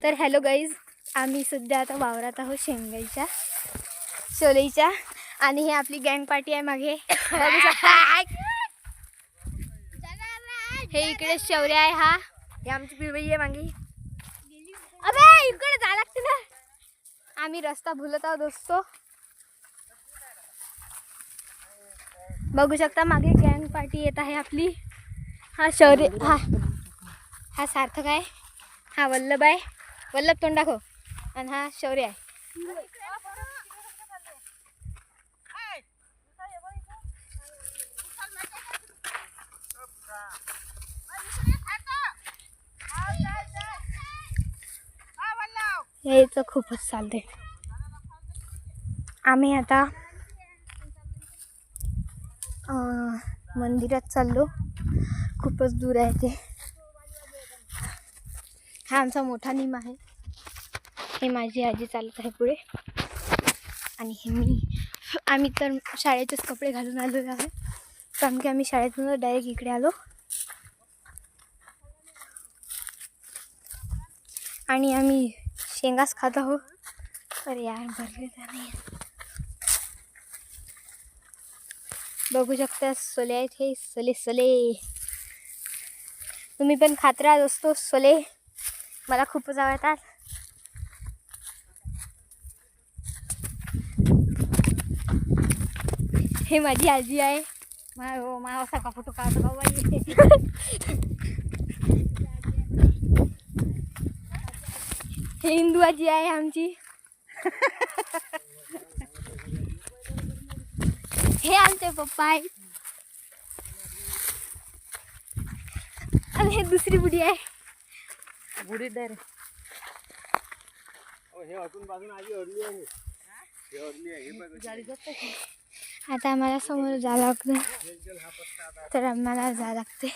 तर hello guys, आम्ही सध्या आता वावरात आहोत शेंगाईच्या सोलईच्या. आणि हे आपली गँग पार्टी आहे मागे बघू शकता. हे इकडे शौर्य आहे, हा हे आमची पिवळी आहे मागे. अबे इकडे जा लागते ना, आम्ही रस्ता भुलत आहोत दोस्तो. बघू शकता मागे गँग पार्टी येत आहे आपली. हा शौर्य, हा सार्थक आहे, हा वल्लभ आहे, वल्लभ तोंड दाखव, आणि हा शौर्य आहे. यायचं खूपच चालते. आम्ही आता मंदिरात चाललो, खूपच दूर आहे ते. हा आमचा मोठा निम आहे, हे माझी आजी चालत आहे पुढे, आणि हे आम्ही तर शाळेचेच कपडे घालून आलेलो आहे, कारण की आम्ही शाळेतून डायरेक्ट इकडे आलो. आणि आम्ही शेंगाच खात आहोत. अरे यार भरले नाही. बघू शकता सोले आहेत, हे सोले सोले. तुम्ही पण खात राहा दोस्तो सोले, मला खूपच आवडतात. हे माझी आजी आहे. मा असा का फोटो काढतो बाई. हे हिंदू आजी आहे आमची. हे आमचे पप्पा आहे, आणि हे दुसरी बुडी आहे. बुडी दे रे. हे अजून बाजून आजी ओढली आहे, हे ओढली आहे, हे बघ गाडी जाते. आता आम्हाला समोर जावं लागतं, तर आम्हाला जावं लागते.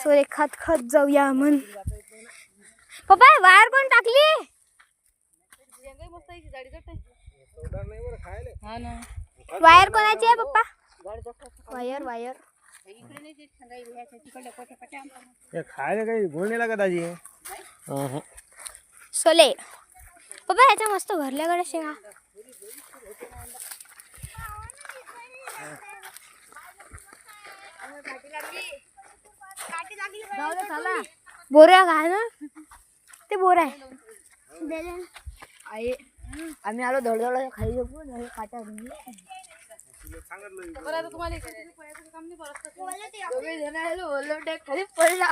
सोरे खत खत जाऊया म्हण. पप्पा वायर कोण टाकली? वायर कोणाची आहे पप्पा? वायर वायर खायला काही गोड नाही लागत आजी. सोले पप्पा ह्याच्या मस्त भरल्याकडे शेंगा. बोऱ्या घाल ना, ते बोर आहे. आम्ही आलो धडधड खाली काट्या खाली पडला.